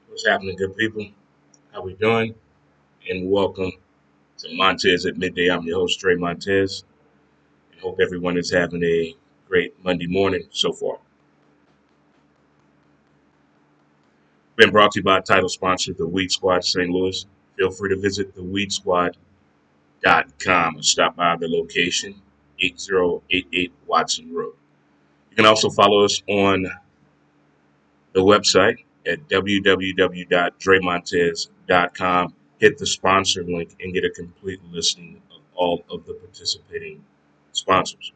What's happening, good people? How we doing? And welcome to Montez at Midday. I'm your host, Trey Montez, and hope everyone is having a great Monday morning so far. Been brought to you by title sponsor, the Weed Squad St. Louis. Feel free to visit theweedsquad.com and stop by the location, 8088 Watson Road. You can also follow us on the website at www.dremontez.com. Hit the sponsor link and get a complete listing of all of the participating sponsors.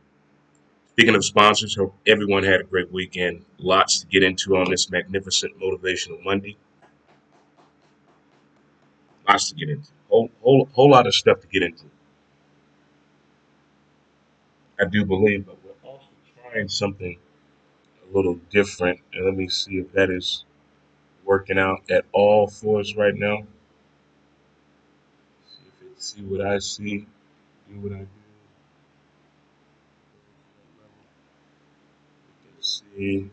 Speaking of sponsors, hope everyone had a great weekend. Lots to get into on this magnificent motivational Monday. Lots to get into. Whole lot of stuff to get into. I do believe, but we're also trying something a little different. And let me see if that is working out at all for us right now. See what I see. Do what I do. We can see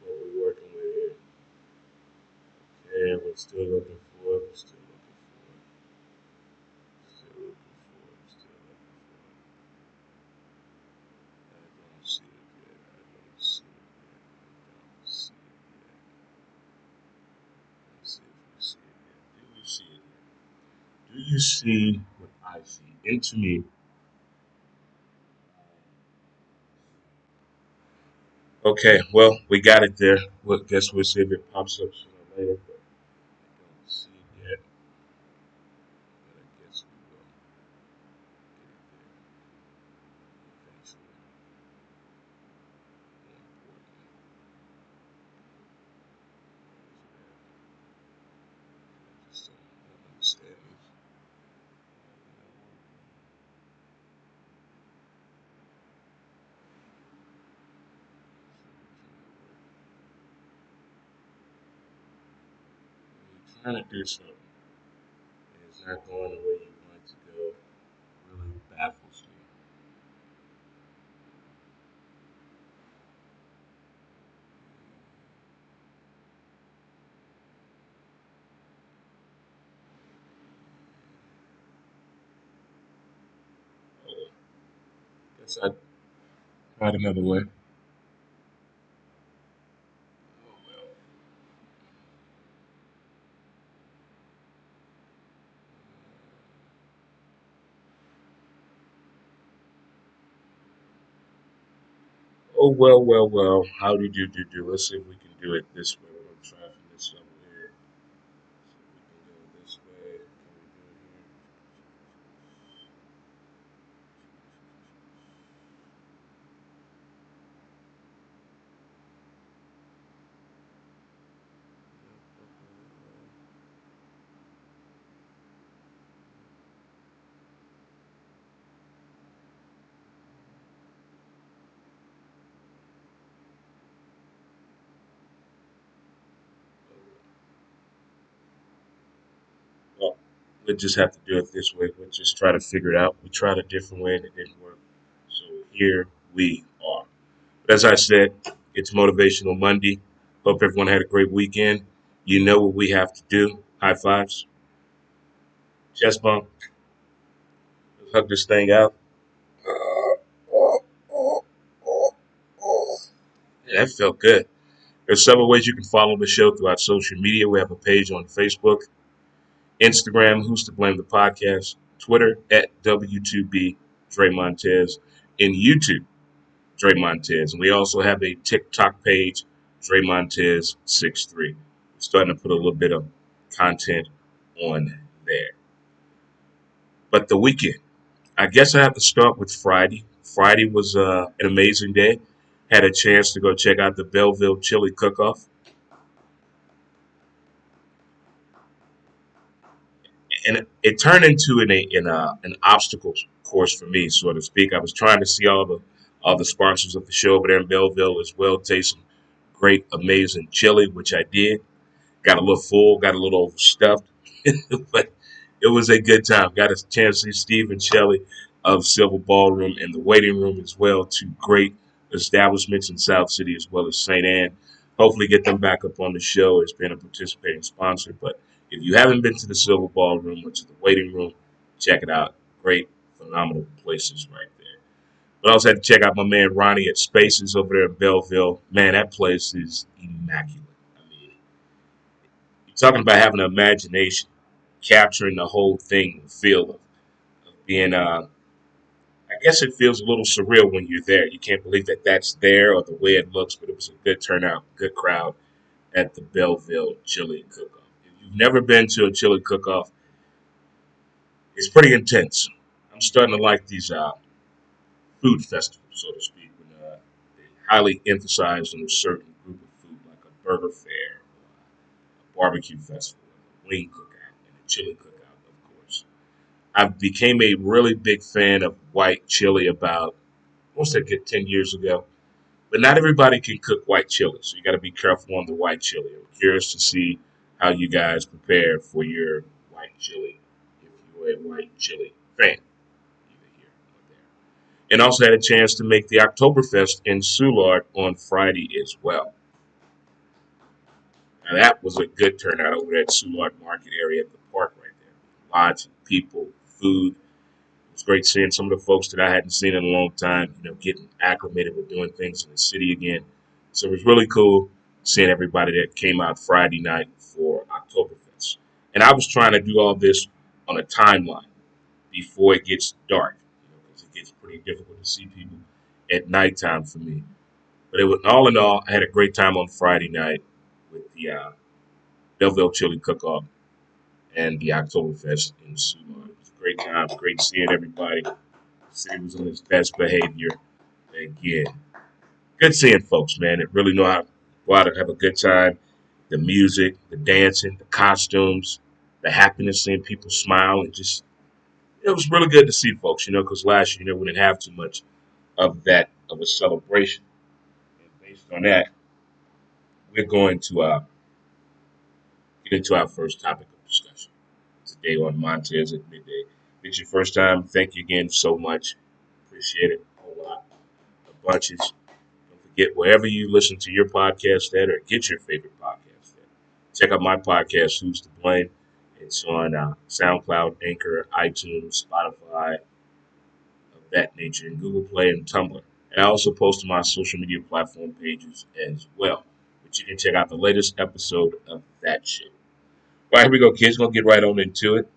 what we're working with here. Okay, we're still looking for it. We're still looking for it. Still looking for it. Still looking for it. I don't see it yet. I don't see it yet. I don't see it yet. Let's see if we see it yet. Do you see it yet? Do you see what I see? Into me. Okay, well, we got it there. Well, guess we'll see if it pops up sooner or later, but I don't see it yet. But I guess we will get it there eventually. More importantly, I just don't understand this. You're trying to do something, and it's not going the way you want it to go. Really baffles me. Oh, guess I tried another way. Oh well. Oh well, well, well. How do you do? Let's see if we can do it this way. We're gonna try from this over here. See if we can go this way. Can we do it here? Well, we'll just have to do it this way. We'll just try to figure it out. We tried a different way and it didn't work. So here we are. But as I said, it's Motivational Monday. Hope everyone had a great weekend. You know what we have to do. High fives, chest bump. Let's hug this thing out. Yeah, that felt good. There's several ways you can follow the show throughout social media. We have a page on Facebook, Instagram, Who's to Blame the Podcast, Twitter at W2B Dre Montez, and YouTube, Dre Montez. And we also have a TikTok page, Dre Montez 63. We're starting to put a little bit of content on there. But the weekend, I guess I have to start with Friday. Friday was an amazing day. Had a chance to go check out the Belleville Chili Cook-Off, and it turned into an obstacle course for me, so to speak. I was trying to see all the sponsors of the show over there in Belleville as well, taste some great, amazing chili, which I did. Got a little full, got a little overstuffed, but it was a good time. Got a chance to see Steve and Shelley of Silver Ballroom and the Waiting Room as well, two great establishments in South City as well as St. Anne. Hopefully get them back up on the show as being a participating sponsor. But if you haven't been to the Silver Ballroom or to the waiting room, check it out. Great, phenomenal places right there. But I also had to check out my man Ronnie at Spaces over there in Belleville. Man, that place is immaculate. I mean, you're talking about having an imagination, capturing the whole thing, the feel of being. I guess it feels a little surreal when you're there. You can't believe that that's there or the way it looks, but it was a good turnout, good crowd at the Belleville Chili Cook-Off. If you've never been to a chili cook-off, it's pretty intense. I'm starting to like these food festivals, so to speak, when they highly emphasize on a certain group of food, like a burger fair, a barbecue festival, a wing cookout, and a chili cookout, of course. I became a really big fan of white chili about, what's that, get 10 years ago? But not everybody can cook white chili, so you got to be careful on the white chili. I'm curious to see how you guys prepare for your white chili, if you're a white chili fan, either here or there. And also had a chance to make the Oktoberfest in Soulard on Friday as well. Now that was a good turnout over at Soulard Market area at the park right there. Lots of people, food. It was great seeing some of the folks that I hadn't seen in a long time, getting acclimated with doing things in the city again. So it was really cool seeing everybody that came out Friday night for Oktoberfest. And I was trying to do all this on a timeline before it gets dark, because it gets pretty difficult to see people at nighttime for me. But it was all in all, I had a great time on Friday night with the Belleville Chili Cook-Off and the Oktoberfest in Suman. It was a great time, great seeing everybody. The city was on its best behavior again. Good seeing folks, man, that really know how to go out and have a good time. The music, the dancing, the costumes, the happiness, seeing people smile, and just it was really good to see folks, because last year, we didn't have too much of that of a celebration. And based on that, we're going to get into our first topic of discussion today on Montez at midday. If it's your first time, thank you again so much. Appreciate it a whole lot. A bunches. Don't forget, wherever you listen to your podcast at or get your favorite podcast at, check out my podcast, Who's to Blame. It's on SoundCloud, Anchor, iTunes, Spotify, of that nature, and Google Play and Tumblr. And I also post on my social media platform pages as well. But you can check out the latest episode of that show. All right, here we go, kids. Gonna get right on into it.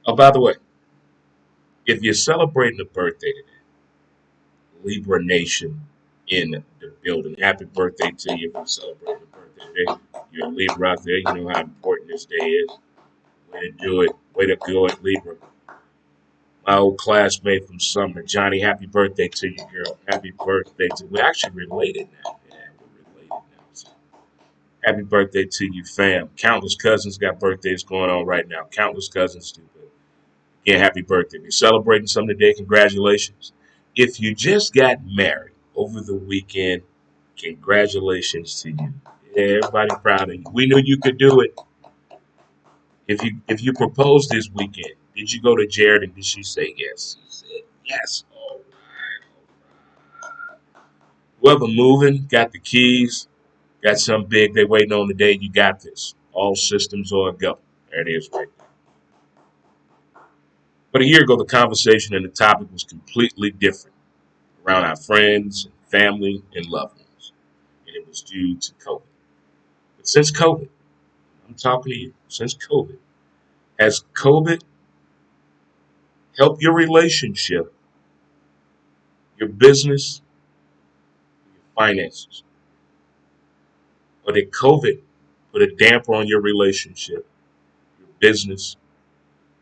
Oh, by the way, if you're celebrating a birthday today, Libra Nation in the building. Happy birthday to you if you're celebrating a birthday today. You're a Libra out there. You know how important this day is. Way to do it. Way to go it, Libra. My old classmate from summer, Johnny, happy birthday to you, girl. Happy birthday to we're actually related now. Yeah, we're related now. So happy birthday to you, fam. Countless cousins got birthdays going on right now. Countless cousins do. But again, happy birthday. If you're celebrating something today, congratulations. If you just got married over the weekend, congratulations to you. Yeah, everybody proud of you. We knew you could do it. If you proposed this weekend, did you go to Jared and did she say yes? She said yes. All right. Whoever moving, got the keys, got something big they waiting on today, you got this. All systems are a go. There it is right there. But a year ago, the conversation and the topic was completely different around our friends, and family, and loved ones. And it was due to COVID. But since COVID, I'm talking to you, since COVID, has COVID helped your relationship, your business, your finances? Or did COVID put a damper on your relationship, your business,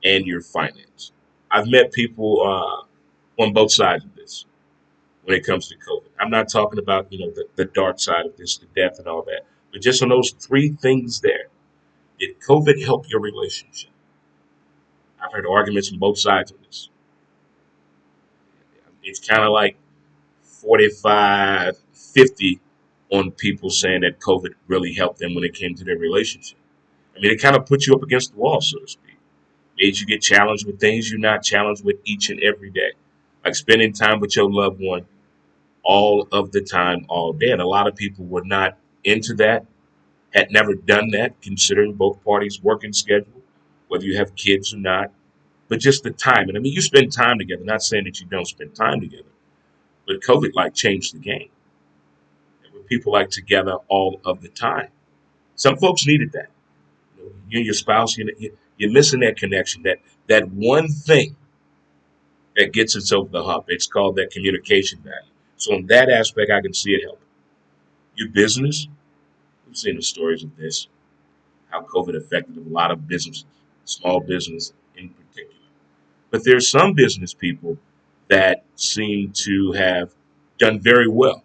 and your finance? I've met people on both sides of this when it comes to COVID. I'm not talking about, the dark side of this, the death and all that, but just on those three things there. Did COVID help your relationship? I've heard arguments from both sides of this. It's kind of like 45, 50 on people saying that COVID really helped them when it came to their relationship. I mean, it kind of put you up against the wall, so to speak. Made you get challenged with things you're not challenged with each and every day. Like spending time with your loved one, all of the time, all day. And a lot of people were not into that, had never done that, considering both parties' working schedule, whether you have kids or not, but just the time. And I mean, you spend time together, not saying that you don't spend time together, but COVID like changed the game. There were people like together all of the time. Some folks needed that. You and your spouse, you're missing that connection, that one thing that gets us over the hump. It's called that communication value. So in that aspect, I can see it help. Your business, we've seen the stories of this, how COVID affected a lot of businesses, small business in particular. But there's some business people that seem to have done very well.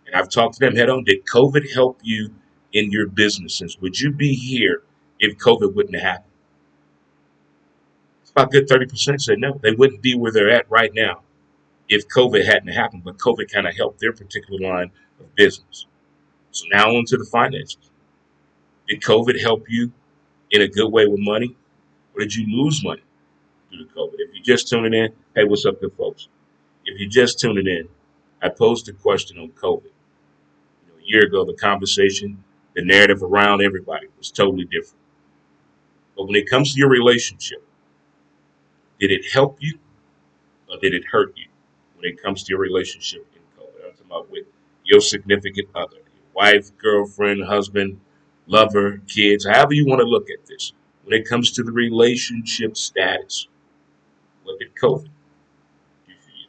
And I've talked to them head on. Did COVID help you in your businesses? Would you be here if COVID wouldn't have happened? It's about a good 30% said no. They wouldn't be where they're at right now if COVID hadn't happened. But COVID kind of helped their particular line of business. So now on to the finances. Did COVID help you in a good way with money? Or did you lose money due to COVID? If you're just tuning in, hey, what's up, good folks? If you're just tuning in, I posed a question on COVID. A year ago, the conversation, the narrative around everybody was totally different. But when it comes to your relationship, did it help you or did it hurt you when it comes to your relationship in COVID? I'm talking about with your significant other, your wife, girlfriend, husband, lover, kids, however you want to look at this. When it comes to the relationship status, what did COVID do for you?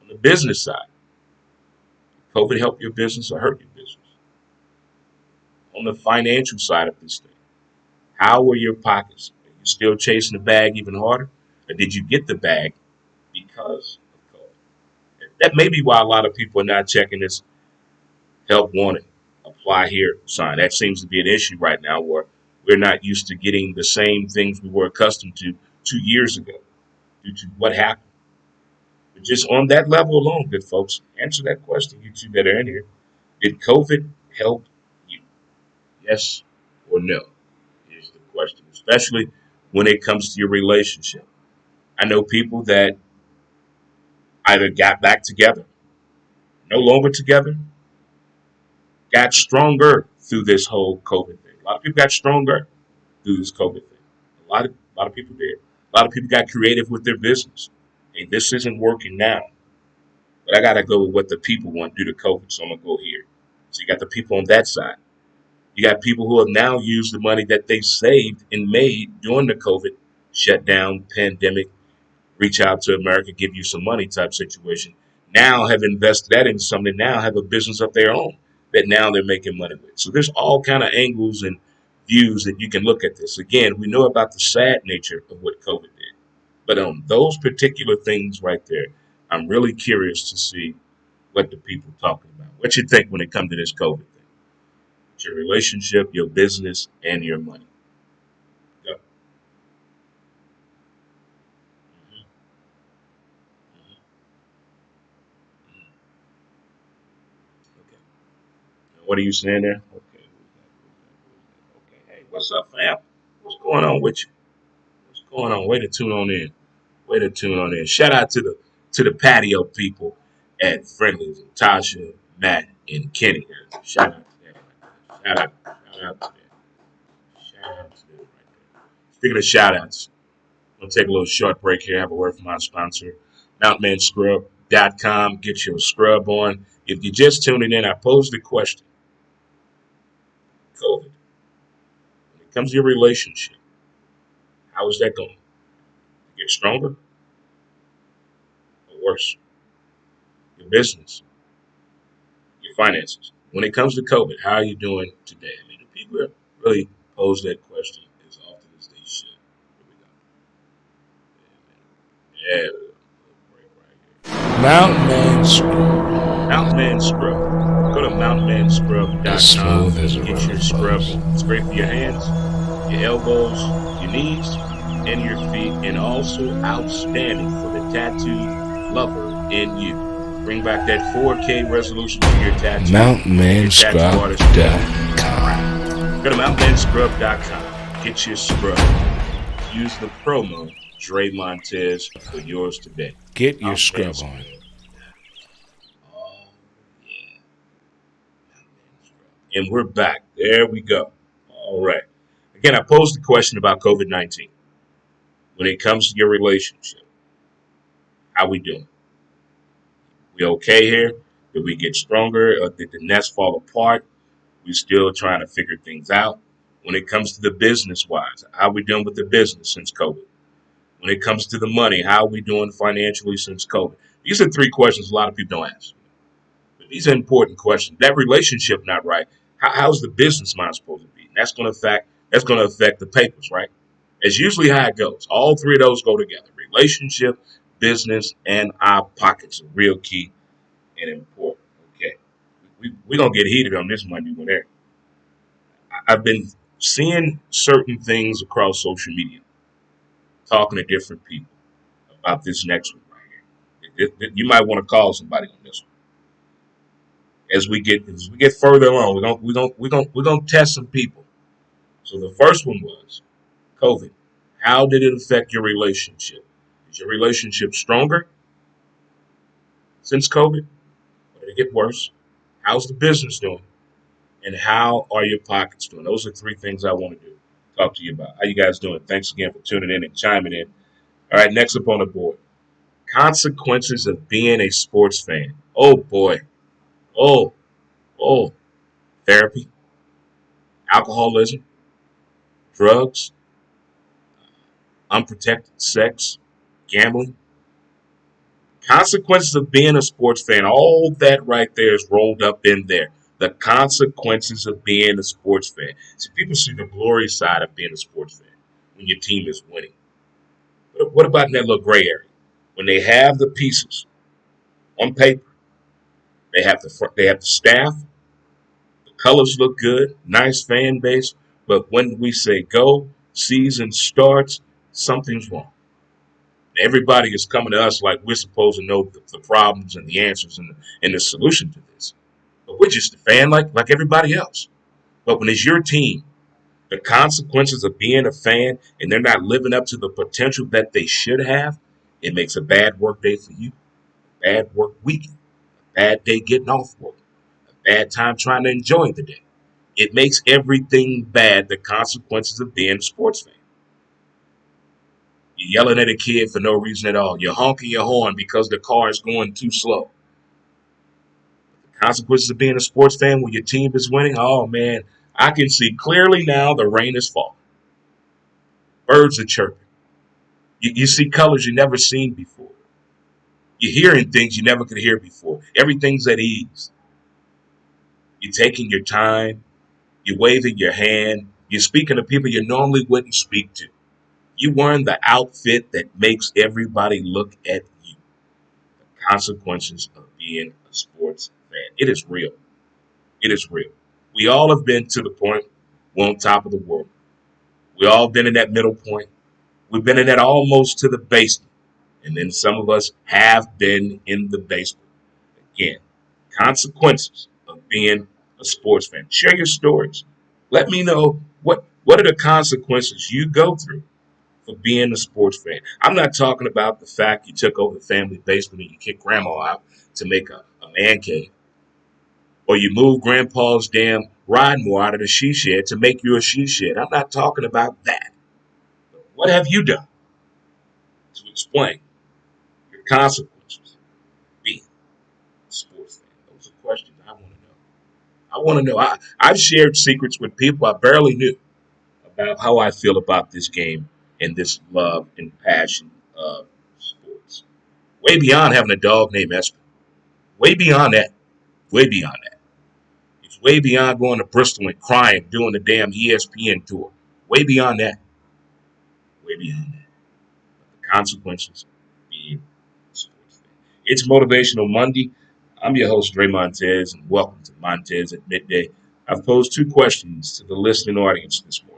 On the business side, did COVID help your business or hurt your business? On the financial side of this thing, how were your pockets? Are you still chasing the bag even harder? Or did you get the bag because of COVID? That may be why a lot of people are not checking this help wanted, apply here sign. That seems to be an issue right now where we're not used to getting the same things we were accustomed to 2 years ago due to what happened. But just on that level alone, good folks, answer that question, you two that are in here. Did COVID help you? Yes or no is the question, especially when it comes to your relationship. I know people that either got back together, no longer together, got stronger through this whole COVID thing. A lot of people got stronger through this COVID thing. A lot of people did. A lot of people got creative with their business. Hey, this isn't working now, but I got to go with what the people want due to COVID, so I'm going to go here. So you got the people on that side. You got people who have now used the money that they saved and made during the COVID shutdown, pandemic, reach out to America, give you some money type situation. Now have invested that in something, now have a business of their own that now they're making money with. So there's all kind of angles and views that you can look at this. Again, we know about the sad nature of what COVID did. But on those particular things right there, I'm really curious to see what the people talking about. What you think when it comes to this COVID thing? It's your relationship, your business, and your money. Go. Mhm, mhm, mhm. Okay. What are you saying there? Okay. Okay. Hey, what's up, fam? What's going on with you? What's going on? Way to tune on in. Way to tune on in. Shout out to the patio people at Friendly's, Tasha, Matt, and Kenny. Shout out to them. Shout out. Shout out to them. Shout out to them right there. Speaking of shout outs, I'm gonna take a little short break here. Have a word from our sponsor, MountManScrub.com. Get your scrub on. If you're just tuning in, I posed the question: COVID. When it comes to your relationship, how is that going? Get stronger or worse? Your business, your finances. When it comes to COVID, how are you doing today? I mean, do people really pose that question as often as they should? Here we go. Yeah, break right here. Mountain Scrub. Mountain Man Scrub. Go to As smooth as mountainmanscrub.com. a Get your rubber scrub buzz. on. It's great for your hands, your elbows, your knees, and your feet, and also outstanding for the tattoo lover in you. Bring back that 4K resolution to your tattoo, and your tattoo artist will be MountainManScrub.com. proud. Go to mountainmanscrub.com. Get your scrub. Use the promo Dre Montez for yours today. Get your Mountain Man scrub Scrub. on. And we're back. There we go. All right. Again, I posed the question about COVID-19. When it comes to your relationship, how we doing? We okay here? Did we get stronger? Or did the nest fall apart? We still trying to figure things out. When it comes to the business wise, how we doing with the business since COVID? When it comes to the money, how are we doing financially since COVID? These are three questions a lot of people don't ask. But these are important questions. That relationship not right. How's the business mind supposed to be? And that's going to affect the papers, right? It's usually how it goes. All three of those go together: relationship, business, and our pockets are real key and important. Okay, we're gonna get heated on this Monday when there. I've been seeing certain things across social media, talking to different people about this next one right here. You might want to call somebody on this one. As we get further along, we're gonna test some people. So the first one was COVID. How did it affect your relationship? Is your relationship stronger since COVID? Or did it get worse? How's the business doing? And how are your pockets doing? Those are three things I want to do. Talk to you about. How you guys doing? Thanks again for tuning in and chiming in. All right, next up on the board. Consequences of being a sports fan. Oh boy. Oh, oh. Therapy, alcoholism, drugs, unprotected sex, gambling. Consequences of being a sports fan. All that right there is rolled up in there. The consequences of being a sports fan. See, people see the glory side of being a sports fan when your team is winning. But what about in that little gray area? When they have the pieces on paper, they have the staff, the colors look good, nice fan base. But when we say go, season starts, something's wrong. Everybody is coming to us like we're supposed to know the problems and the answers and the solution to this. But we're just a fan like everybody else. But when it's your team, the consequences of being a fan and they're not living up to the potential that they should have, it makes a bad work day for you, bad work week, bad day getting off work, a bad time trying to enjoy the day. It makes everything bad, the consequences of being a sports fan. You're yelling at a kid for no reason at all. You're honking your horn because the car is going too slow. The consequences of being a sports fan when your team is winning, oh man, I can see clearly now the rain is falling. Birds are chirping. You see colors you never seen before. You're hearing things you never could hear before. Everything's at ease. You're taking your time. You're waving your hand. You're speaking to people you normally wouldn't speak to. You're wearing the outfit that makes everybody look at you. The consequences of being a sports fan. It is real. It is real. We all have been to the point we're on top of the world. We all been in that middle point. We've been in that almost to the basement. And then some of us have been in the basement. Again, consequences of being a sports fan. Share your stories. Let me know what are the consequences you go through for being a sports fan. I'm not talking about the fact you took over the family basement and you kicked grandma out to make a man cave. Or you moved grandpa's damn Ridemore out of the she shed to make you a she shed. I'm not talking about that. What have you done to explain your consequences of being a sports fan? Those are questions I want to know. I want to know. I've shared secrets with people I barely knew about how I feel about this game and this love and passion of sports. Way beyond having a dog named Espen. Way beyond that. Way beyond that. It's way beyond going to Bristol and crying doing the damn ESPN tour. Way beyond that. Way beyond that. The consequences of being a sports fan. It's Motivational Monday. I'm your host, Dre Montez, and welcome to Montez at Midday. I've posed two questions to the listening audience this morning.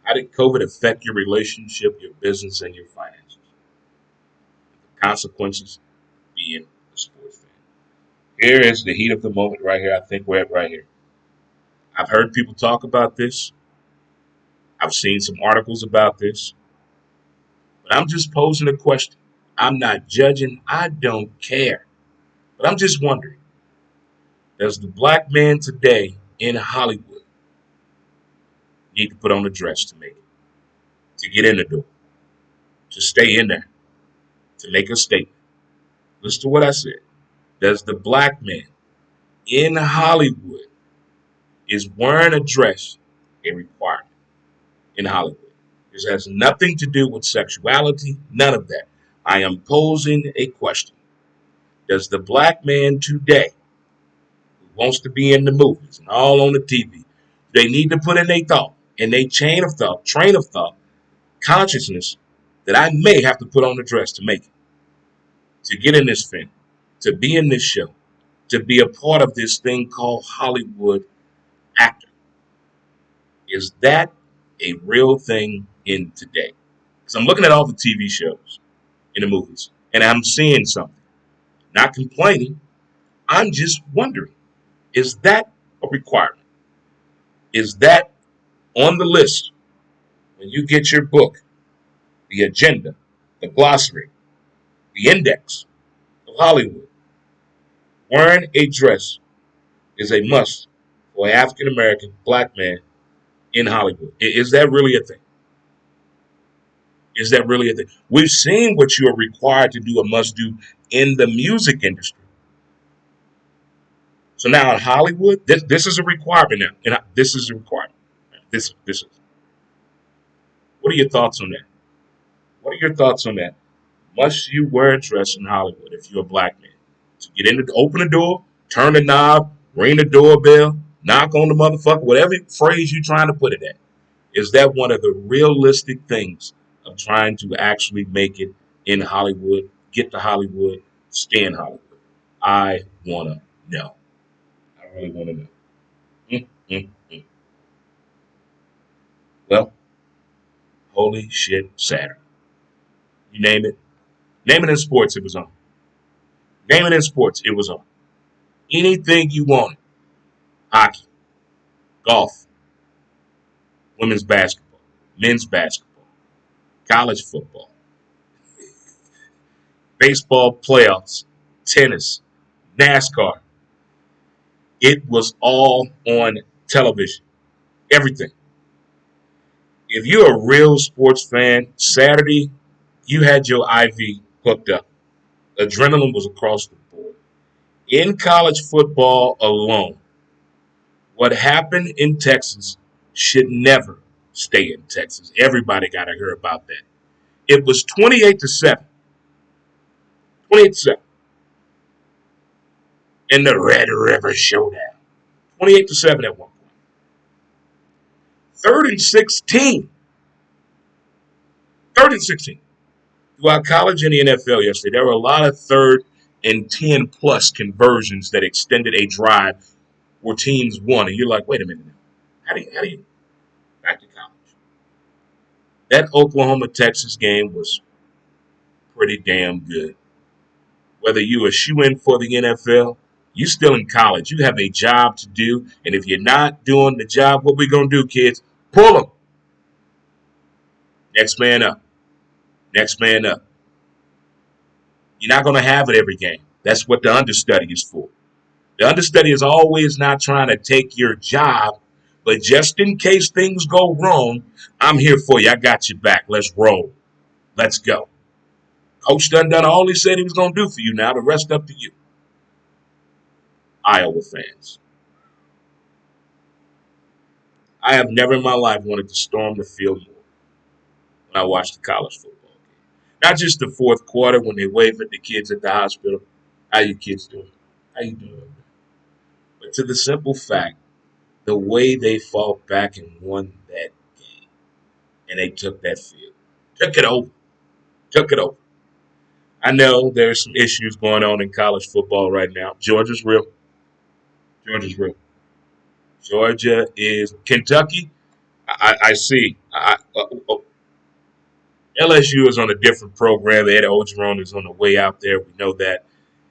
How did COVID affect your relationship, your business, and your finances? The consequences of being a sports fan. Here is the heat of the moment right here. I think we're at right here. I've heard people talk about this. I've seen some articles about this. But I'm just posing a question. I'm not judging. I don't care. But I'm just wondering, Does the black man today in Hollywood need to put on a dress to make it, to get in the door, to stay in there, to make a statement? Listen to what I said. Does the black man in Hollywood is wearing a dress a requirement in Hollywood? This has nothing to do with sexuality, none of that. I am posing a question. Does the black man today who wants to be in the movies and all on the TV, they need to put in their thought, in their train of thought, consciousness that I may have to put on a dress to make it, to get in this film, to be in this show, to be a part of this thing called Hollywood actor? Is that a real thing in today? Because I'm looking at all the TV shows in the movies and I'm seeing something. Not complaining. I'm just wondering, is that a requirement? Is that on the list when you get your book, the agenda, the glossary, the index of Hollywood? Wearing a dress is a must for an African American black man in Hollywood. Is that really a thing? Is that really a thing? We've seen what you are required to do, a must do in the music industry. So now in Hollywood, this is a requirement now. And this is a requirement. This is. What are your thoughts on that? What are your thoughts on that? Must you wear a dress in Hollywood if you're a black man? To get in, open the door, turn the knob, ring the doorbell, knock on the motherfucker, whatever phrase you're trying to put it at. Is that one of the realistic things of trying to actually make it in Hollywood, get to Hollywood, stay in Hollywood? I want to know. I really want to know. Mm, mm, mm. Well, holy shit, Saturday. You name it. Name it in sports, it was on. Name it in sports, it was on. Anything you wanted. Hockey, golf, women's basketball, men's basketball, college football, baseball playoffs, tennis, NASCAR. It was all on television. Everything. If you're a real sports fan, Saturday, you had your IV hooked up. Adrenaline was across the board. In college football alone, what happened in Texas should never stay in Texas. Everybody got to hear about that. It was 28-7. 28-7 in the Red River Showdown. 28-7 at one point. 3rd and 16. 3rd and 16. Throughout college and the NFL yesterday, there were a lot of 3rd and 10 plus conversions that extended a drive where teams won. And you're like, wait a minute now. How do you back to college? That Oklahoma Texas game was pretty damn good. Whether you a shoe in for the NFL, you still in college. You have a job to do. And if you're not doing the job, what we going to do, kids? Pull them. Next man up. Next man up. You're not going to have it every game. That's what the understudy is for. The understudy is always not trying to take your job, but just in case things go wrong, I'm here for you. I got your back. Let's roll. Let's go. Coach done all he said he was going to do for you now. The rest up to you. Iowa fans. I have never in my life wanted to storm the field more when I watched the college football game. Not just the fourth quarter when they wave at the kids at the hospital. How you kids doing? How you doing? But to the simple fact, the way they fought back and won that game. And they took that field. Took it over. Took it over. I know there's some issues going on in college football right now. Georgia's real. Georgia's real. Georgia is Kentucky. I see. LSU is on a different program. Ed Ogeron is on the way out there. We know that.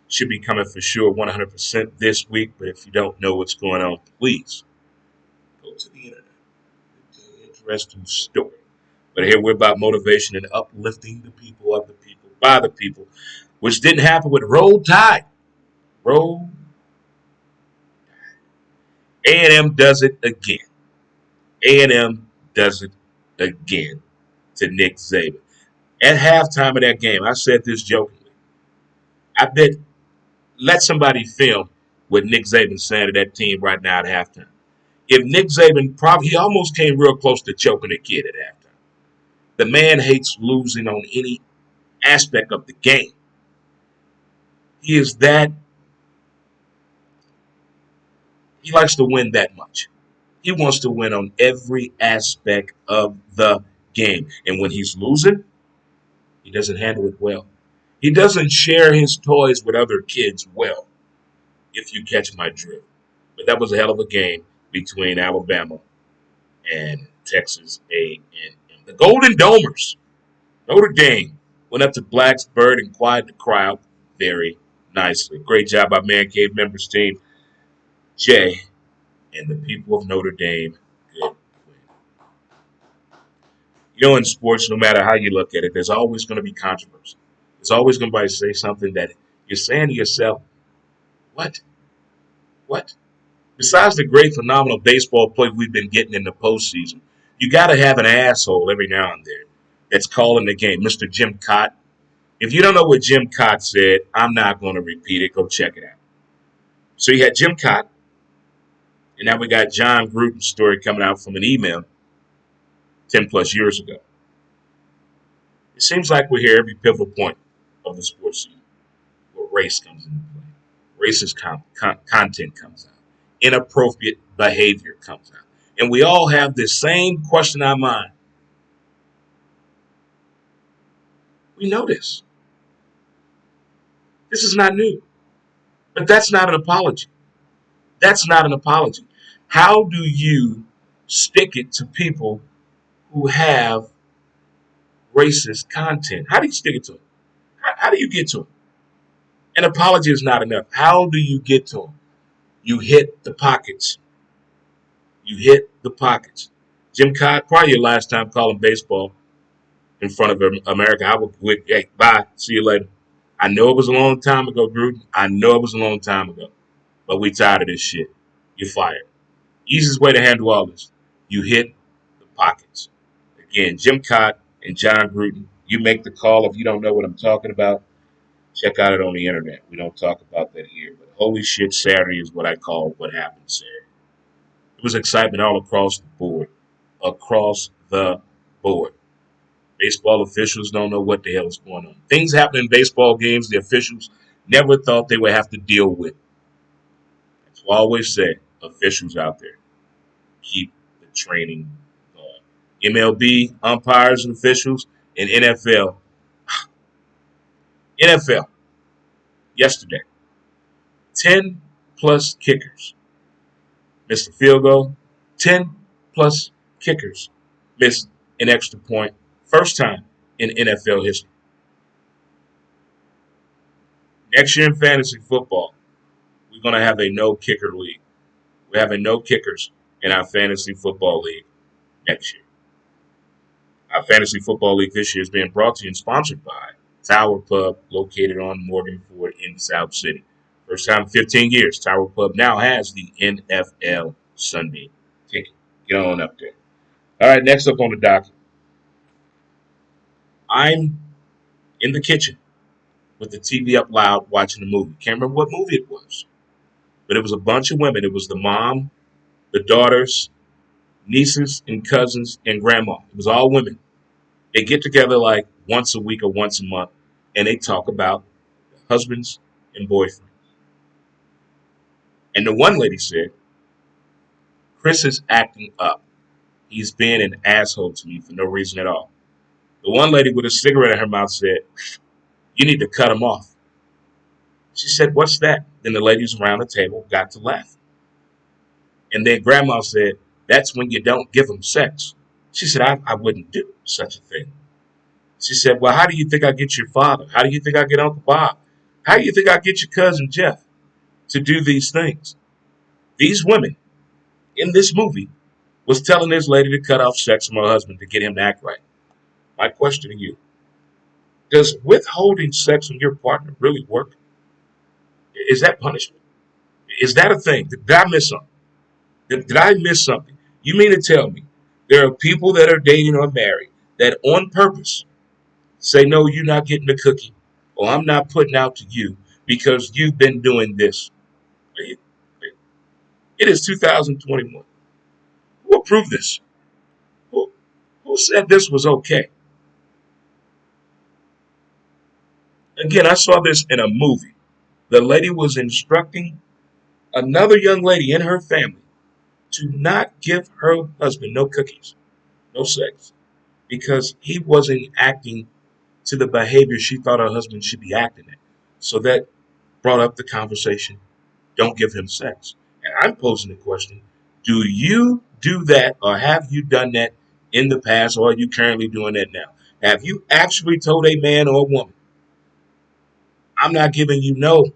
Should be coming for sure 100% this week. But if you don't know what's going on, please go to the internet. It's an interesting story. But here we're about motivation and uplifting the people of the people, by the people, which didn't happen with Roll Tide. Roll A&M does it again. A&M does it again to Nick Saban. At halftime of that game, I said this jokingly. I bet let somebody film what Nick Saban's saying to that team right now at halftime. If Nick Saban he almost came real close to choking the kid at halftime. The man hates losing on any aspect of the game. He is that he likes to win that much. He wants to win on every aspect of the game. And when he's losing, he doesn't handle it well. He doesn't share his toys with other kids well, if you catch my drift. But that was a hell of a game between Alabama and Texas A&M. The Golden Domers, Notre Dame, went up to Blacksburg and quieted the crowd very nicely. Great job by Man Cave members team, Jay, and the people of Notre Dame. Good win. You know, in sports, no matter how you look at it, there's always going to be controversy. There's always going to be say something that you're saying to yourself, what? What? Besides the great, phenomenal baseball play we've been getting in the postseason, you got to have an asshole every now and then that's calling the game. Mr. Jim Cott. If you don't know what Jim Cott said, I'm not going to repeat it. Go check it out. So you had Jim Cott, and now we got John Gruden's story coming out from an email 10 plus years ago. It seems like we're here every pivotal point of the sports season where race comes into play. Racist content comes out. Inappropriate behavior comes out. And we all have this same question in our mind. We know this. This is not new. But that's not an apology. That's not an apology. How do you stick it to people who have racist content? How do you stick it to them? How do you get to them? An apology is not enough. How do you get to them? You hit the pockets. You hit the pockets. Jim Cott, probably your last time calling baseball in front of America. I would quit. Hey, bye. See you later. I know it was a long time ago, Gruden. I know it was a long time ago. But we tired of this shit. You're fired. Easiest way to handle all this. You hit the pockets. Again, Jim Cott and John Gruden. You make the call. If you don't know what I'm talking about, check out it on the internet. We don't talk about that here. But holy shit, Saturday is what I call what happened Saturday. It was excitement all across the board. Across the board. Baseball officials don't know what the hell is going on. Things happen in baseball games the officials never thought they would have to deal with. That's what I always say. Officials out there, keep the training going. MLB umpires and officials and NFL. NFL, yesterday, 10 plus kickers missed a field goal. 10 plus kickers missed an extra point. First time in NFL history. Next year in fantasy football, we're going to have a no kicker league. We're having no kickers in our fantasy football league next year. Our fantasy football league this year is being brought to you and sponsored by Tower Pub, located on Morgan Ford in South City. First time in 15 years, Tower Pub now has the NFL Sunday ticket. Get on up there. All right, next up on the docket. I'm in the kitchen with the TV up loud watching a movie. Can't remember what movie it was, but it was a bunch of women. It was the mom, the daughters, nieces and cousins, and grandma. It was all women. They get together like once a week or once a month, and they talk about husbands and boyfriends. And the one lady said, Chris is acting up. He's being an asshole to me for no reason at all. The one lady with a cigarette in her mouth said, you need to cut him off. She said, what's that? Then the ladies around the table got to laugh. And then grandma said, that's when you don't give him sex. She said, I wouldn't do such a thing. She said, well, how do you think I get your father? How do you think I get Uncle Bob? How do you think I get your cousin Jeff to do these things? These women in this movie was telling this lady to cut off sex from her husband to get him to act right. My question to you, does withholding sex from your partner really work? Is that punishment? Is that a thing? Did I miss something? Did I miss something? You mean to tell me there are people that are dating or married that on purpose say, no, you're not getting the cookie, or I'm not putting out to you because you've been doing this? It is 2021. Who approved this? Who, who said this was okay? Again, I saw this in a movie. The lady was instructing another young lady in her family to not give her husband no cookies, no sex, because he wasn't acting to the behavior she thought her husband should be acting in. So that brought up the conversation, don't give him sex. And I'm posing the question, do you do that, or have you done that in the past, or are you currently doing that now? Have you actually told a man or a woman, I'm not giving you no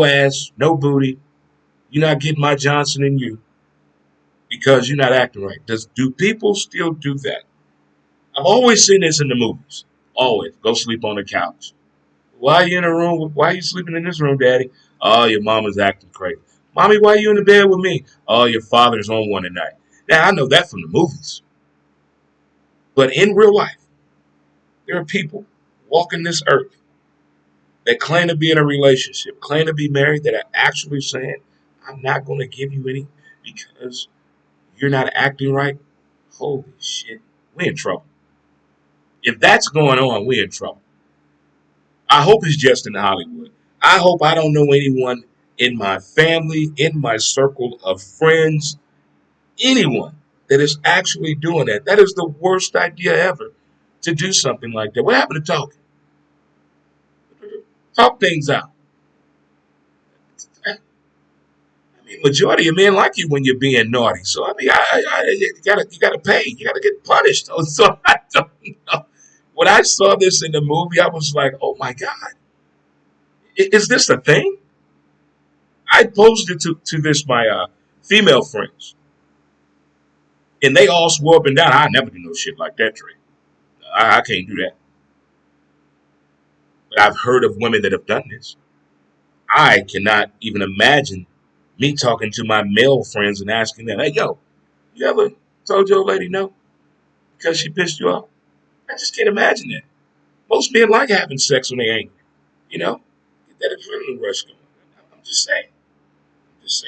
ass, no booty, you're not getting my Johnson in you because you're not acting right? Do people still do that? I've always seen this in the movies. Always go sleep on the couch. Why are you in a room? Why are you sleeping in this room, Daddy? Oh, your mama's acting crazy. Mommy, why are you in the bed with me? Oh, your father's on one tonight. Now I know that from the movies, but in real life, there are people walking this earth that claim to be in a relationship, claim to be married, that are actually saying, "I'm not going to give you any because you're not acting right." Holy shit, we in trouble. If that's going on, we in trouble. I hope it's just in Hollywood. I hope I don't know anyone in my family, in my circle of friends, anyone that is actually doing that. That is the worst idea ever, to do something like that. What happened to talking? Talk things out. I mean, majority of men like you when you're being naughty. So I mean, you gotta pay. You gotta get punished. So I don't know. When I saw this in the movie, I was like, oh my god, is this a thing? I posed it to this my female friends, and they all swore up and down, I never do no shit like that, Trey. I can't do that. But I've heard of women that have done this. I cannot even imagine me talking to my male friends and asking them, hey, yo, you ever told your lady no because she pissed you off? I just can't imagine that. Most men like having sex when they're angry, you know? Get that adrenaline rush going. I'm just saying.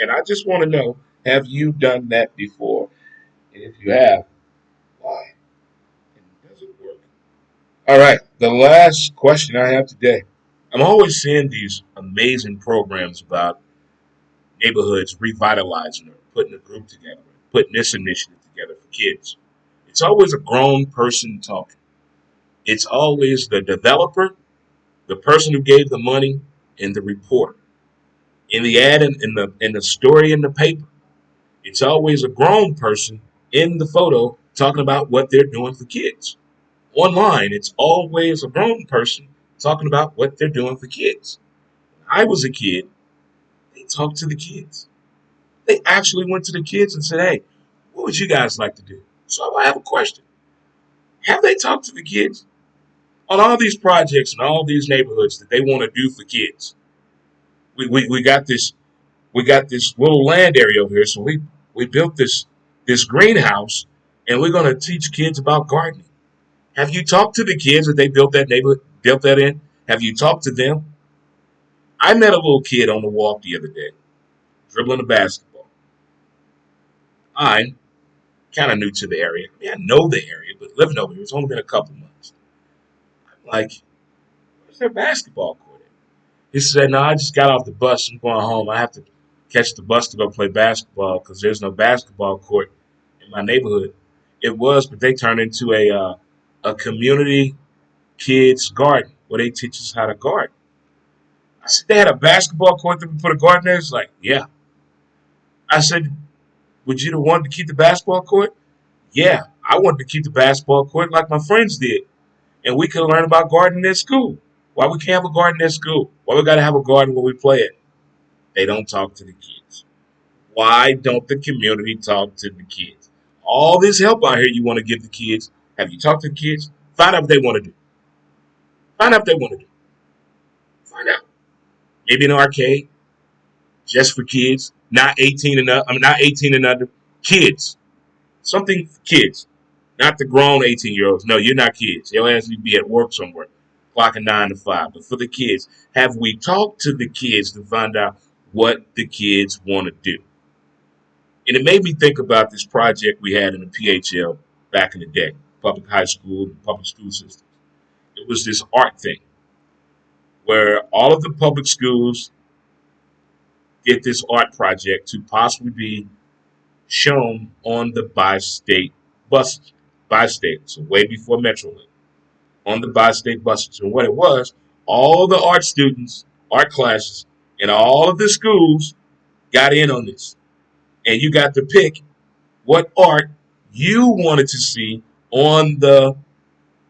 I just want to know, have you done that before? And if you have, why? And does it work? All right, the last question I have today. I'm always seeing these amazing programs about neighborhoods revitalizing or putting a group together, putting this initiative together for kids. It's always a grown person talking. It's always the developer, the person who gave the money, and the reporter. In the ad and in the story in the paper, it's always a grown person in the photo talking about what they're doing for kids. Online, it's always a grown person talking about what they're doing for kids. When I was a kid, they talked to the kids. They actually went to the kids and said, hey, what would you guys like to do? So I have a question. Have they talked to the kids on all these projects and all these neighborhoods that they want to do for kids? We got this little land area over here, so we built this greenhouse, and we're gonna teach kids about gardening. Have you talked to the kids that they built that neighborhood, built that in? Have you talked to them? I met a little kid on the walk the other day, dribbling a basketball. I'm kind of new to the area. I mean, I know the area, but living over here, it's only been a couple months. I'm like, where's their basketball court at? He said, no, I just got off the bus. I'm going home. I have to catch the bus to go play basketball because there's no basketball court in my neighborhood. It was, but they turned into a community kids garden where they teach us how to garden. I said, they had a basketball court that we put a garden there? It's like, yeah. I said, would you the one to keep the basketball court? Yeah, I wanted to keep the basketball court like my friends did. And we could learn about gardening at school. Why we can't have a garden at school? Why we got to have a garden where we play it? They don't talk to the kids. Why don't the community talk to the kids? All this help out here you want to give the kids. Have you talked to the kids? Find out what they want to do. Find out what they want to do. Find out. Maybe an arcade. just for kids, not 18 and up. I mean, not 18 and under. Kids, something for kids, not the grown 18-year-olds. No, you're not kids. Your ass need to be at work somewhere, clocking 9 to 5. But for the kids, have we talked to the kids to find out what the kids want to do? And it made me think about this project we had in the PHL back in the day, public high school and public school system. It was this art thing where all of the public schools get this art project to possibly be shown on the bi-state buses. Bi-state, so way before Metrolink, on the bi-state buses. And what it was, all the art students, art classes, in all of the schools got in on this. And you got to pick what art you wanted to see on the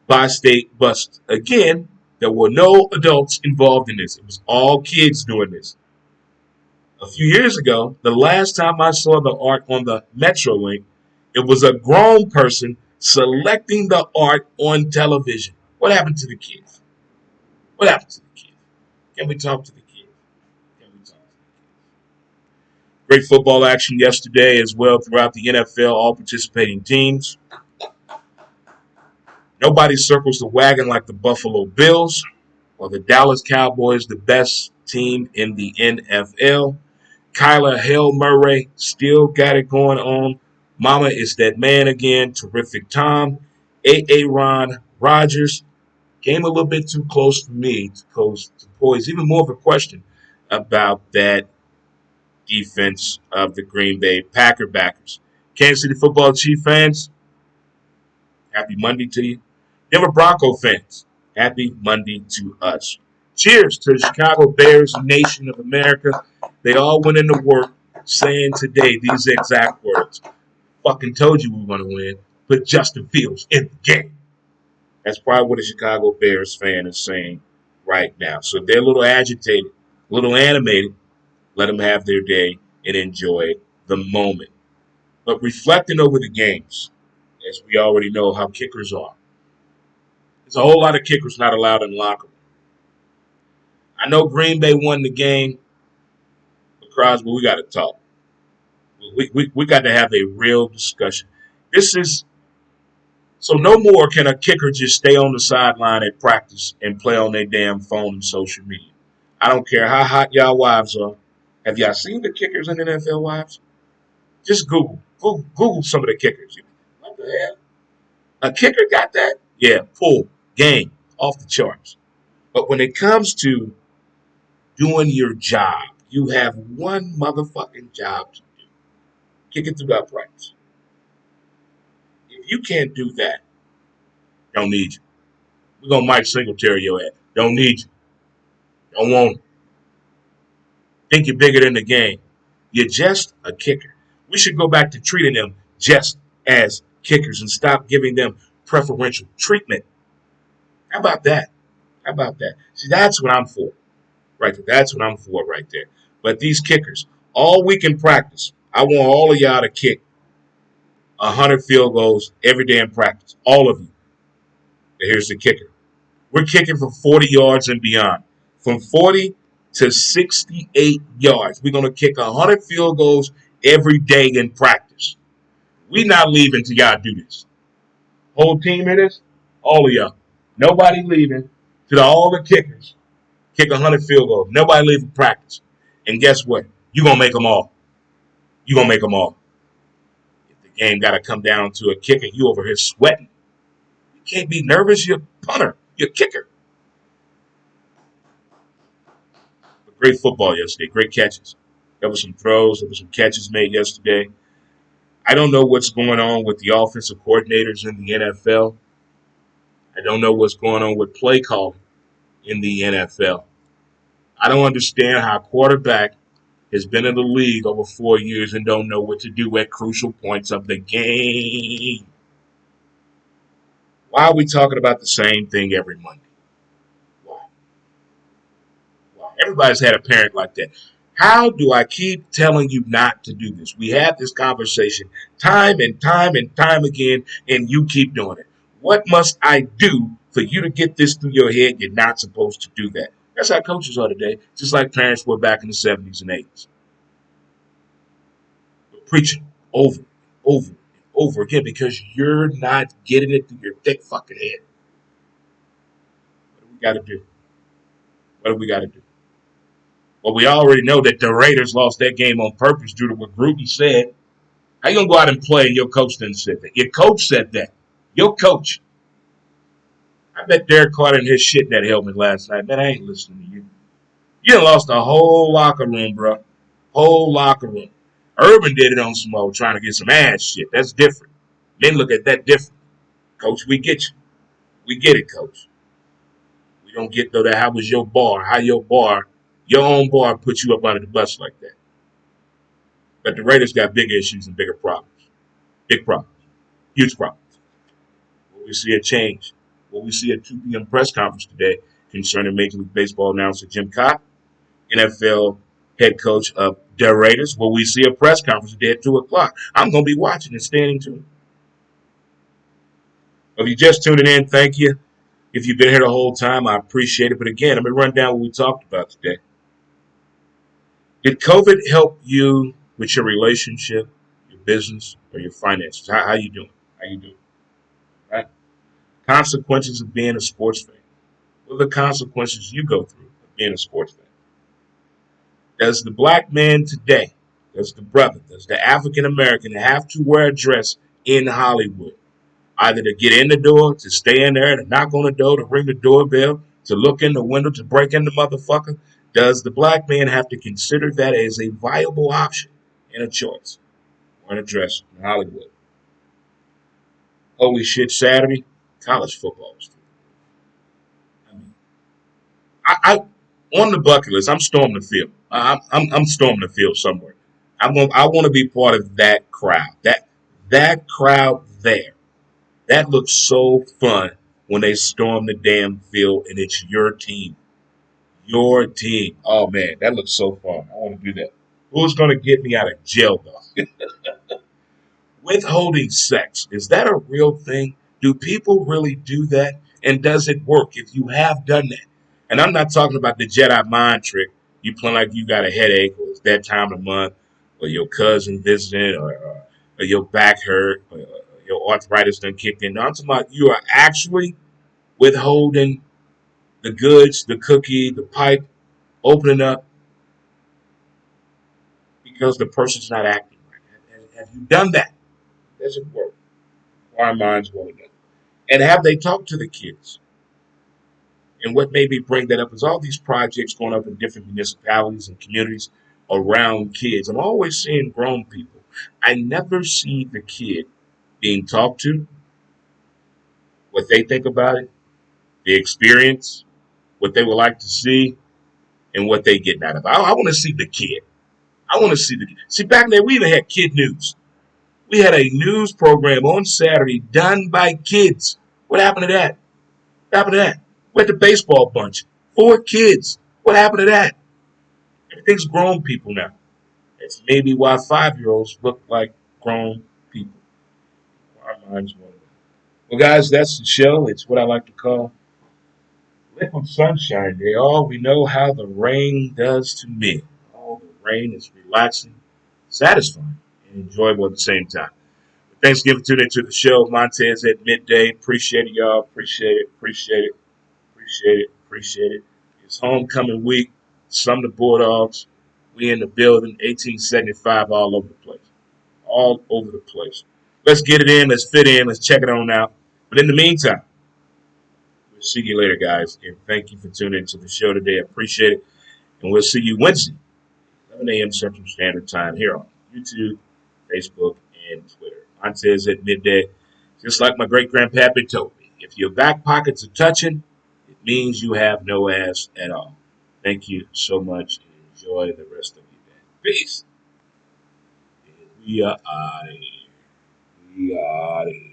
bi-state buses. Again, there were no adults involved in this. It was all kids doing this. A few years ago, the last time I saw the art on the Metrolink, it was a grown person selecting the art on television. What happened to the kids? What happened to the kids? Can we talk to the kids? Can we talk to the kids? Great football action yesterday as well throughout the NFL, all participating teams. Nobody circles the wagon like the Buffalo Bills or the Dallas Cowboys, the best team in the NFL. Kyler Hail Murray still got it going on. Mama is that man again. Terrific Tom. Aaron Rodgers came a little bit too close for me to pose even more of a question about that defense of the Green Bay Packer backers. Kansas City Football Chief fans, happy Monday to you. Denver Bronco fans, happy Monday to us. Cheers to the Chicago Bears, nation of America. They all went into work saying today these exact words. Fucking told you we were going to win. Put Justin Fields in the game. That's probably what a Chicago Bears fan is saying right now. So if they're a little agitated, a little animated, let them have their day and enjoy the moment. But reflecting over the games, as we already know how kickers are, there's a whole lot of kickers not allowed in the locker room. I know Green Bay won the game, but Crosby, we got to talk. We got to have a real discussion. This is so no more can a kicker just stay on the sideline at practice and play on their damn phone and social media. I don't care how hot y'all wives are. Have y'all seen the kickers in the NFL wives? Just Google some of the kickers. What the hell? A kicker got that? Yeah, pull, game, off the charts. But when it comes to doing your job, you have one motherfucking job to do. Kick it through that practice. If you can't do that, don't need you. We're going to Mike Singletary your ass. Don't need you. Don't want it. Think you're bigger than the game. You're just a kicker. We should go back to treating them just as kickers and stop giving them preferential treatment. How about that? How about that? See, that's what I'm for. Right there. That's what I'm for right there. But these kickers, all week in practice, I want all of y'all to kick 100 field goals every day in practice. All of you. But here's the kicker. We're kicking from 40 yards and beyond. From 40 to 68 yards. We're going to kick 100 field goals every day in practice. We're not leaving till y'all do this. Whole team in this? All of y'all. Nobody leaving till all the kickers kick 100 field goals. Nobody leaving practice. And guess what? You're going to make them all. You're going to make them all. If the game got to come down to a kicker, you over here sweating. You can't be nervous. You're a punter. You're a kicker. But great football yesterday. Great catches. There were some throws. There were some catches made yesterday. I don't know what's going on with the offensive coordinators in the NFL. I don't know what's going on with play calling in the NFL. I don't understand how a quarterback has been in the league over 4 years and don't know what to do at crucial points of the game. Why are we talking about the same thing every Monday? Why? Everybody's had a parent like that. How do I keep telling you not to do this? We have this conversation time and time and time again, and you keep doing it. What must I do for you to get this through your head? You're not supposed to do that. That's how coaches are today, just like parents were back in the 70s and 80s. preaching over, over, and over again because you're not getting it through your thick fucking head. What do we got to do? What do we got to do? Well, we already know that the Raiders lost that game on purpose due to what Gruden said. How you gonna go out and play and your coach didn't say that? Your coach said that. Your coach. I bet Derek Carter and his shit in that helmet last night. Man, I ain't listening to you. You done lost the whole locker room, bro. Whole locker room. Urban did it on some old trying to get some ass shit. That's different. Men look at that different. Coach, we get you. We get it, coach. We don't get though that how was your bar, how your own bar put you up under the bus like that. But the Raiders got bigger issues and bigger problems. Big problems. Huge problems. Will we see a change? Will we see a 2 p.m. press conference today concerning Major League Baseball announcer Jim Cott, NFL head coach of the Raiders? Will we see a press conference today at 2 o'clock? I'm going to be watching and standing tuned. If you just tuning in, thank you. If you've been here the whole time, I appreciate it. But again, let me run down what we talked about today. Did COVID help you with your relationship, your business, or your finances? How you doing? How you doing? Right? Consequences of being a sports fan. What are the consequences you go through of being a sports fan? Does the black man today, does the brother, does the African American have to wear a dress in Hollywood? Either to get in the door, to stay in there, to knock on the door, to ring the doorbell, to look in the window, to break in the motherfucker? Does the black man have to consider that as a viable option and a choice? Wearing a dress in Hollywood. Holy shit, Saturday, college football. I mean, I on the bucket list, I'm storming the field. I'm storming the field somewhere. I want to be part of that crowd. That crowd there. That looks so fun when they storm the damn field and it's your team. Your team. Oh man, that looks so fun. I want to do that. Who's gonna get me out of jail though? Withholding sex. Is that a real thing? Do people really do that? And does it work if you have done that? And I'm not talking about the Jedi mind trick. You play like you got a headache, or it's that time of the month, or your cousin visiting, or your back hurt, or your arthritis done kicked in. No, I'm talking about you are actually withholding the goods, the cookie, the pipe, opening up because the person's not acting right. Have you done that? Does it work? Our minds want to know. And have they talked to the kids? And what made me bring that up is all these projects going up in different municipalities and communities around kids. I'm always seeing grown people. I never see the kid being talked to, what they think about it, the experience, what they would like to see, and what they getting out of it. I want to see the kid. I want to see the kid. See, back then we even had kid news. We had a news program on Saturday done by kids. What happened to that? What happened to that? Went to baseball bunch. 4 kids. What happened to that? Everything's grown people now. It's maybe why 5-year-olds look like grown people. Our minds want to. Well, guys, that's the show. It's what I like to call Liquid Sunshine Day. All we know how the rain does to me. All the rain is relaxing, satisfying, and enjoyable at the same time. Thanks for tuning into the show. Montez at midday. Appreciate it, y'all. Appreciate it. Appreciate it. Appreciate it. Appreciate it. It's homecoming week. Some of the Bulldogs. We in the building. 1875 all over the place. All over the place. Let's get it in. Let's fit in. Let's check it on out. But in the meantime, we'll see you later, guys. And thank you for tuning into the show today. I appreciate it. And we'll see you Wednesday, 11 a.m. Central Standard Time here on YouTube, Facebook, and Twitter. Montez at midday. Just like my great-grandpappy told me, if your back pockets are touching, it means you have no ass at all. Thank you so much. Enjoy the rest of your day. Peace. And we are out of here. We are out of here.